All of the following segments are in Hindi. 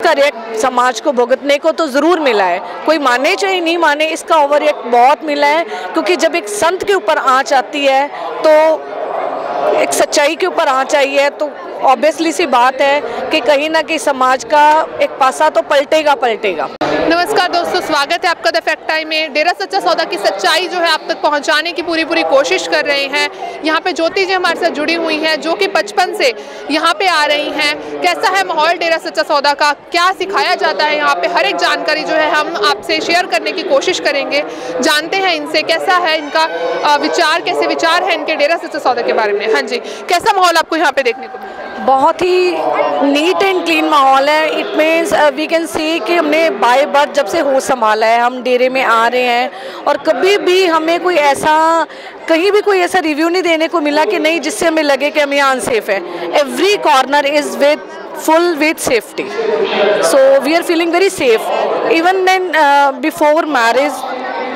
रिएक्ट समाज को भुगतने को तो ज़रूर मिला है, कोई माने चाहे नहीं माने, इसका ओवर रिएक्ट बहुत मिला है। क्योंकि जब एक संत के ऊपर आँच आती है तो एक सच्चाई के ऊपर आँच आई है, तो ऑब्वियसली सी बात है कि कहीं ना कहीं समाज का एक पासा तो पलटेगा। नमस्कार दोस्तों, स्वागत है आपका द फैक्ट टाइम में। डेरा सच्चा सौदा की सच्चाई जो है आप तक पहुंचाने की पूरी कोशिश कर रहे हैं। यहाँ पे ज्योति जी हमारे साथ जुड़ी हुई हैं, जो कि बचपन से यहाँ पे आ रही हैं। कैसा है माहौल डेरा सच्चा सौदा का, क्या सिखाया जाता है यहाँ पे, हर एक जानकारी जो है हम आपसे शेयर करने की कोशिश करेंगे। जानते हैं इनसे कैसा है इनका कैसे विचार है इनके डेरा सच्चा सौदा के बारे में। हाँ जी, कैसा माहौल आपको यहाँ पे देखने को मिलता है? बहुत ही नीट एंड क्लीन माहौल है। It means we can see कि हमने बाय बर्थ जब से होश संभाला है, हम डेरे में आ रहे हैं और कभी भी हमें कहीं भी कोई ऐसा रिव्यू नहीं देने को मिला कि नहीं जिससे हमें लगे कि हम यहाँ अनसेफ है। Every corner is full with safety, so we are feeling very safe. Even then before marriage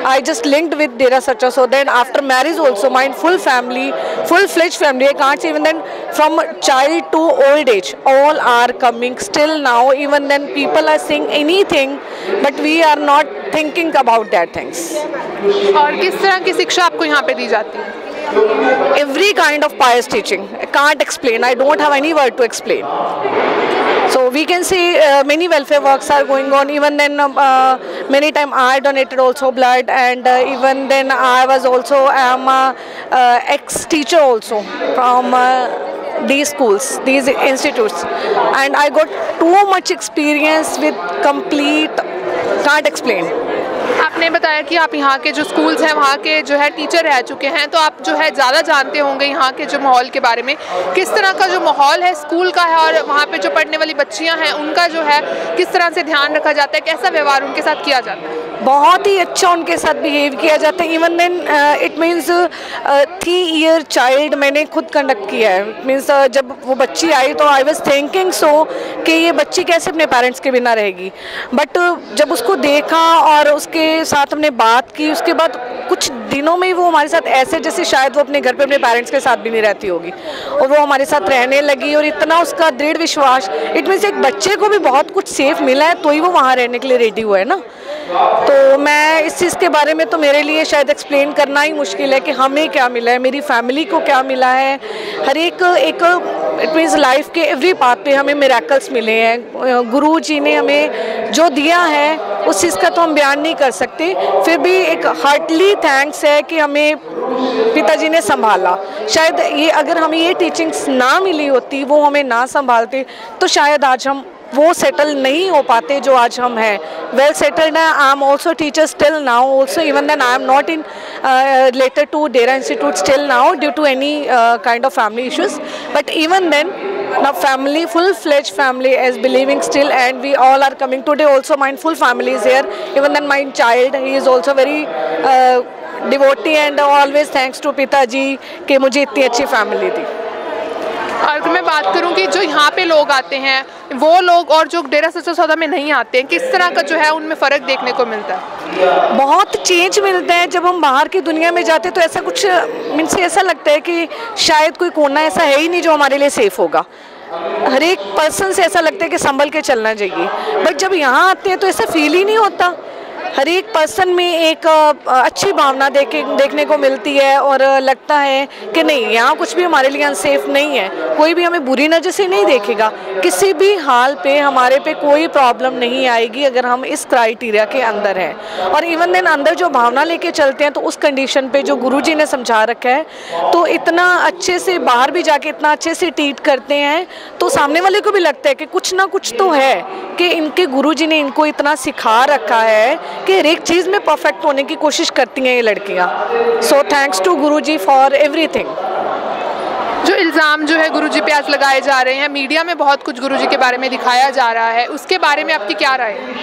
I just linked with Dera Sachcha, so then after marriage also my full-fledged family, I can't say, even then from child to old age all are coming still now. Even then people are saying anything but we are not thinking about that things. और किस तरह की शिक्षा आपको यहाँ पे दी जाती है? Every kind of pious teaching. I can't explain, I don't have any word to explain. So we can see many welfare works are going on. Even then many times I donated also blood, and even then I was also ex-teacher also from these schools, these institutes, and I got too much experience with complete, can't explain. आपने बताया कि आप यहाँ के जो स्कूल्स हैं वहाँ के जो है टीचर रह चुके हैं, तो आप जो है ज़्यादा जानते होंगे यहाँ के जो माहौल के बारे में। किस तरह का जो माहौल है स्कूल का है और वहाँ पे जो पढ़ने वाली बच्चियाँ हैं उनका जो है किस तरह से ध्यान रखा जाता है, कैसा व्यवहार उनके साथ किया जाता है? बहुत ही अच्छा उनके साथ बिहेव किया जाता है। Even then it means 3 year child मैंने खुद कंडक्ट किया है। इट मीन्स जब वो बच्ची आई तो आई वाज थिंकिंग कि ये बच्ची कैसे अपने पेरेंट्स के बिना रहेगी, बट जब उसको देखा और उसके साथ हमने बात की, उसके बाद कुछ दिनों में ही वो हमारे साथ ऐसे जैसे शायद वो अपने घर पे अपने पेरेंट्स के साथ भी नहीं रहती होगी, और वो हमारे साथ रहने लगी। और इतना उसका दृढ़ विश्वास, इट मीन्स एक बच्चे को भी बहुत कुछ सेफ मिला है तो ही वो वहाँ रहने के लिए रेडी हुआ है ना। तो मैं इस चीज़ के बारे में तो मेरे लिए शायद एक्सप्लेन करना ही मुश्किल है कि हमें क्या मिला है, मेरी फैमिली को क्या मिला है। हर एक इट मीन्स लाइफ के एवरी पार्ट पे हमें मिरेकल्स मिले हैं। गुरु जी ने हमें जो दिया है उस चीज़ का तो हम बयान नहीं कर सकते, फिर भी एक हार्टली थैंक्स है कि हमें पिताजी ने संभाला। शायद ये अगर हमें ये टीचिंग्स ना मिली होती, वो हमें ना संभालते, तो शायद आज हम वो सेटल नहीं हो पाते जो आज हम हैं। वेल सेटल्ड है। I am also teacher still now also, even then I am not in related to Dera Institute still now due to any kind of family issues, but even then now family, full-fledged family is believing still, and we all are coming today also. My full family is here. Even then my child, he is also very devotee and always thanks to पिताजी कि मुझे इतनी अच्छी फैमिली दी। और मैं बात करूं कि जो यहाँ पे लोग आते हैं वो लोग और जो डेरा सच्चा सौदा में नहीं आते हैं, किस तरह का जो है उनमें फ़र्क देखने को मिलता है? बहुत चेंज मिलता है। जब हम बाहर की दुनिया में जाते तो ऐसा कुछ मीन्स ऐसा लगता है कि शायद कोई कोना ऐसा है ही नहीं जो हमारे लिए सेफ़ होगा। हर एक पर्सन से ऐसा लगता है कि संभल के चलना चाहिए, बट जब यहाँ आते हैं तो ऐसा फील ही नहीं होता। हर एक पर्सन में एक अच्छी भावना देखने को मिलती है और लगता है कि नहीं, यहाँ कुछ भी हमारे लिए अनसेफ नहीं है, कोई भी हमें बुरी नज़र से नहीं देखेगा, किसी भी हाल पे हमारे पे कोई प्रॉब्लम नहीं आएगी अगर हम इस क्राइटेरिया के अंदर हैं। और इवन देन अंदर जो भावना लेके चलते हैं तो उस कंडीशन पे जो गुरुजी ने समझा रखा है, तो इतना अच्छे से बाहर भी जाके इतना अच्छे से ट्रीट करते हैं, तो सामने वाले को भी लगता है कि कुछ ना कुछ तो है कि इनके गुरुजी ने इनको इतना सिखा रखा है कि हर एक चीज़ में परफेक्ट होने की कोशिश करती हैं ये लड़कियाँ। So thanks to Guruji for everything. जो इल्ज़ाम जो है गुरुजी पे आज लगाए जा रहे हैं, मीडिया में बहुत कुछ गुरुजी के बारे में दिखाया जा रहा है, उसके बारे में आपकी क्या राय है?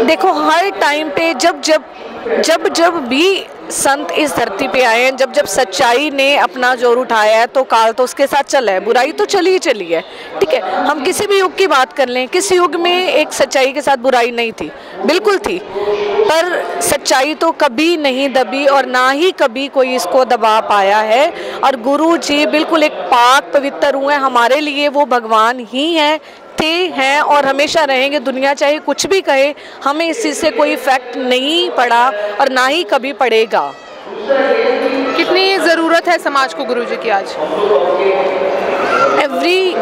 देखो, हर टाइम पे जब भी संत इस धरती पे आए हैं, जब जब सच्चाई ने अपना जोर उठाया है तो काल तो उसके साथ चला है, बुराई तो चली ही चली है। ठीक है, हम किसी भी युग की बात कर लें, किस युग में एक सच्चाई के साथ बुराई नहीं थी? बिल्कुल थी, पर सच्चाई तो कभी नहीं दबी और ना ही कभी कोई इसको दबा पाया है। और गुरु जी बिल्कुल एक पाक पवित्र हुए, हमारे लिए वो भगवान ही हैं, हैं और हमेशा रहेंगे। दुनिया चाहे कुछ भी कहे, हमें इस चीज़ से कोई इफेक्ट नहीं पड़ा और ना ही कभी पड़ेगा। कितनी ज़रूरत है समाज को गुरुजी की आज? Every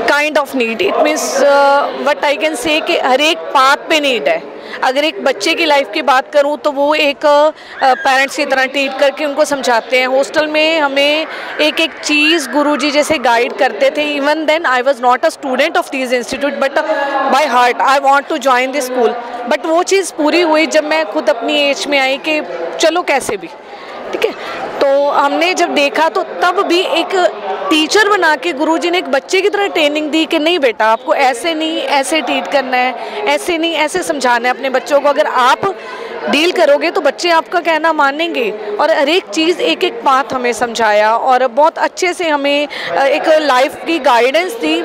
kind of need, it means what I can say कि हर एक पाथ पे नीड है। अगर एक बच्चे की लाइफ की बात करूं तो वो एक पेरेंट्स की तरह ट्रीट करके उनको समझाते हैं। हॉस्टल में हमें एक एक चीज़ गुरुजी जैसे गाइड करते थे। Even then I was not a student of this institute, but by heart I want to join this school. But वो चीज़ पूरी हुई जब मैं खुद अपनी एज में आई कि चलो कैसे भी, ठीक है। तो हमने जब देखा तो तब भी एक टीचर बना के गुरुजी ने एक बच्चे की तरह ट्रेनिंग दी कि नहीं बेटा, आपको ऐसे नहीं ऐसे ट्रीट करना है, ऐसे नहीं ऐसे समझाना है अपने बच्चों को। अगर आप डील करोगे तो बच्चे आपका कहना मानेंगे। और हर एक चीज़ एक एक बात हमें समझाया और बहुत अच्छे से हमें एक लाइफ की गाइडेंस दी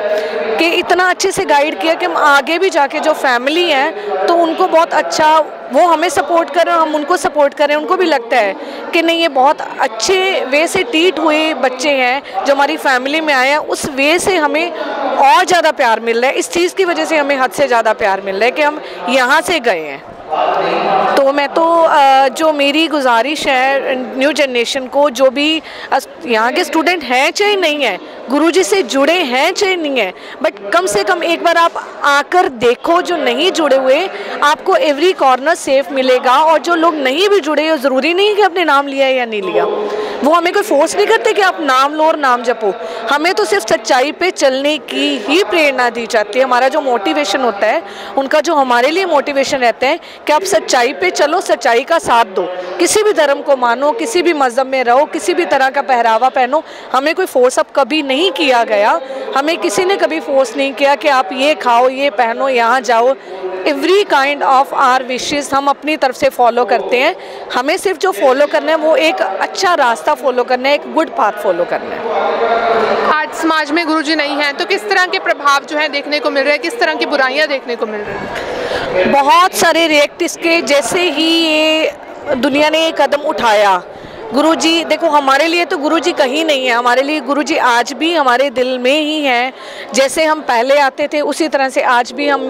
कि इतना अच्छे से गाइड किया कि हम आगे भी जाके जो फैमिली है तो उनको बहुत अच्छा, वो हमें सपोर्ट कर रहे हैं, हम उनको सपोर्ट कर रहे हैं। उनको भी लगता है कि नहीं ये बहुत अच्छे वे से ट्रीट हुए बच्चे हैं जो हमारी फैमिली में आए हैं, उस वे से हमें और ज़्यादा प्यार मिल रहा है। इस चीज़ की वजह से हमें हद से ज़्यादा प्यार मिल रहा है कि हम यहाँ से गए हैं। तो मैं तो जो मेरी गुजारिश है न्यू जनरेशन को, जो भी यहाँ के स्टूडेंट हैं चाहे नहीं है, गुरुजी से जुड़े हैं चाहे नहीं है, बट कम से कम एक बार आप आकर देखो। जो नहीं जुड़े हुए, आपको एवरी कॉर्नर सेफ मिलेगा। और जो लोग नहीं भी जुड़े हो, ज़रूरी नहीं कि आपने नाम लिया है या नहीं लिया, वो हमें कोई फोर्स नहीं करते कि आप नाम लो और नाम जपो। हमें तो सिर्फ सच्चाई पे चलने की ही प्रेरणा दी जाती है। हमारा जो मोटिवेशन होता है, उनका जो हमारे लिए मोटिवेशन रहता है कि आप सच्चाई पे चलो, सच्चाई का साथ दो, किसी भी धर्म को मानो, किसी भी मज़हब में रहो, किसी भी तरह का पहरावा पहनो। हमें कोई फोर्स अप कभी नहीं किया गया, हमें किसी ने कभी फोर्स नहीं किया कि आप ये खाओ, ये पहनो, यहाँ जाओ। Every kind of our wishes हम अपनी तरफ से फॉलो करते हैं। हमें सिर्फ जो फॉलो करना है वो एक अच्छा रास्ता फॉलो करना है, एक गुड पाथ फॉलो करना है। आज समाज में गुरुजी नहीं हैं तो किस तरह के प्रभाव जो है देखने को मिल रहे हैं, किस तरह की बुराइयां देखने को मिल रही हैं? बहुत सारे रिएक्ट इसके, जैसे ही ये दुनिया ने ये कदम उठाया, गुरुजी देखो हमारे लिए तो गुरुजी कहीं नहीं है, हमारे लिए गुरुजी आज भी हमारे दिल में ही हैं। जैसे हम पहले आते थे उसी तरह से आज भी हम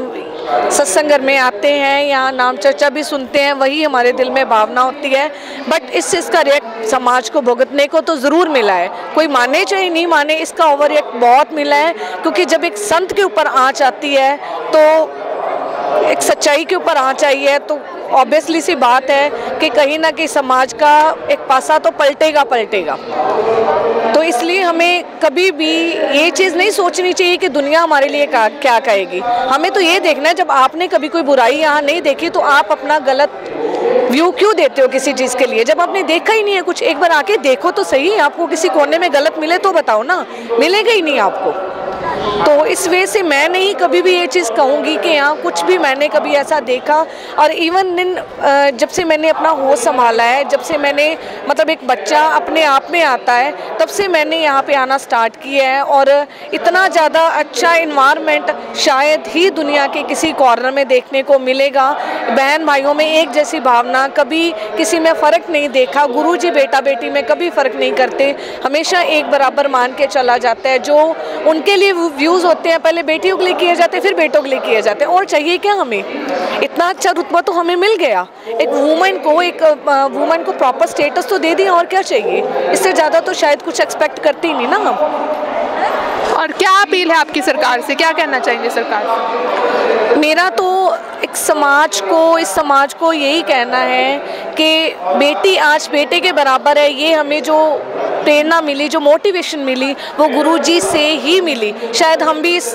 सत्संग में आते हैं, यहाँ नाम चर्चा भी सुनते हैं, वही हमारे दिल में भावना होती है। बट इस चीज़ का रिएक्ट समाज को भुगतने को तो ज़रूर मिला है, कोई माने चाहे नहीं माने, इसका ओवर रिएक्ट बहुत मिला है। क्योंकि जब एक संत के ऊपर आँच आती है, तो एक सच्चाई के ऊपर आँच आई है, तो ऑब्वियसली सी बात है कि कहीं ना कहीं समाज का एक पासा तो पलटेगा। तो इसलिए हमें कभी भी ये चीज़ नहीं सोचनी चाहिए कि दुनिया हमारे लिए क्या कहेगी। हमें तो ये देखना है, जब आपने कभी कोई बुराई यहाँ नहीं देखी तो आप अपना गलत व्यू क्यों देते हो किसी चीज़ के लिए? जब आपने देखा ही नहीं है कुछ, एक बार आके देखो तो सही। आपको किसी कोने में गलत मिले तो बताओ ना, मिलेगा ही नहीं आपको। तो इस वजह से मैं नहीं कभी भी ये चीज़ कहूँगी कि यहाँ कुछ भी मैंने कभी ऐसा देखा। और इवन दिन जब से मैंने अपना होश संभाला है, जब से मैंने मतलब एक बच्चा अपने आप में आता है, तब से मैंने यहाँ पे आना स्टार्ट किया है। और इतना ज़्यादा अच्छा इन्वायरमेंट शायद ही दुनिया के किसी कॉर्नर में देखने को मिलेगा। बहन भाइयों में एक जैसी भावना, कभी किसी में फ़र्क नहीं देखा। गुरुजी बेटा बेटी में कभी फ़र्क नहीं करते, हमेशा एक बराबर मान के चला जाता है। जो उनके लिए व्यूज़ होते हैं, पहले बेटियों के लिए किए जाते हैं, फिर बेटों के लिए किए जाते हैं। और चाहिए क्या हमें? इतना अच्छा रुतबा तो हमें मिल गया। एक वुमेन को प्रॉपर स्टेटस तो दे दिया, और क्या चाहिए? इससे ज़्यादा तो शायद कुछ एक्सपेक्ट करते ही नहीं ना हम। और क्या अपील है आपकी सरकार से, क्या कहना चाहेंगे सरकार से? मेरा तो एक इस समाज को यही कहना है कि बेटी आज बेटे के बराबर है। ये हमें जो प्रेरणा मिली, जो मोटिवेशन मिली, वो गुरुजी से ही मिली। शायद हम भी इस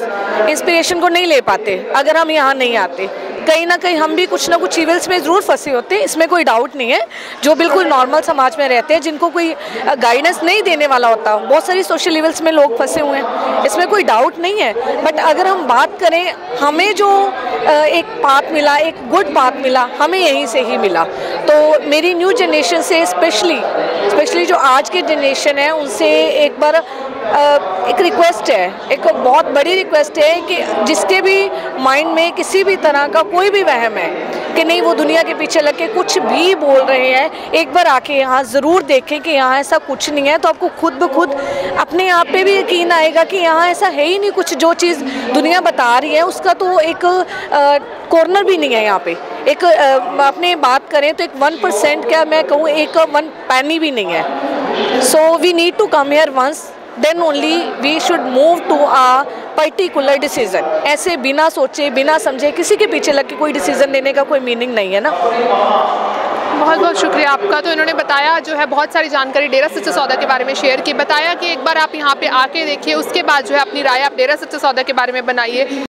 इंस्पिरेशन को नहीं ले पाते अगर हम यहाँ नहीं आते। कहीं ना कहीं हम भी कुछ ना कुछ इवल्स में ज़रूर फंसे होते हैं, इसमें कोई डाउट नहीं है। जो बिल्कुल नॉर्मल समाज में रहते हैं, जिनको कोई गाइडेंस नहीं देने वाला होता, बहुत सारी सोशल इवल्स में लोग फंसे हुए हैं, इसमें कोई डाउट नहीं है। बट अगर हम बात करें, हमें जो एक पाथ मिला, एक गुड पाथ मिला, हमें यहीं से ही मिला। तो मेरी न्यू जनरेशन से स्पेशली जो आज की जनरेशन है, उनसे एक बार एक रिक्वेस्ट है, एक बहुत बड़ी रिक्वेस्ट है कि जिसके भी माइंड में किसी भी तरह का कोई भी वहम है कि नहीं वो दुनिया के पीछे लग के कुछ भी बोल रहे हैं, एक बार आके यहाँ ज़रूर देखें कि यहाँ ऐसा कुछ नहीं है। तो आपको खुद ब खुद अपने आप पे भी यकीन आएगा कि यहाँ ऐसा है ही नहीं कुछ। जो चीज़ दुनिया बता रही है उसका तो एक कॉर्नर भी नहीं है यहाँ पे। एक अपने बात करें तो एक 1% क्या मैं कहूँ, एक 1 पैनी भी नहीं है। So we need to come here once, then only we should move to a particular decision. ऐसे बिना सोचे बिना समझे किसी के पीछे लग के कोई डिसीज़न लेने का कोई मीनिंग नहीं है ना। बहुत बहुत शुक्रिया आपका। तो इन्होंने बताया जो है बहुत सारी जानकारी डेरा सच्चा सौदा के बारे में शेयर की, बताया कि एक बार आप यहाँ पे आके देखिए, उसके बाद जो है अपनी राय आप डेरा सच्चा सौदा के बारे में बनाइए।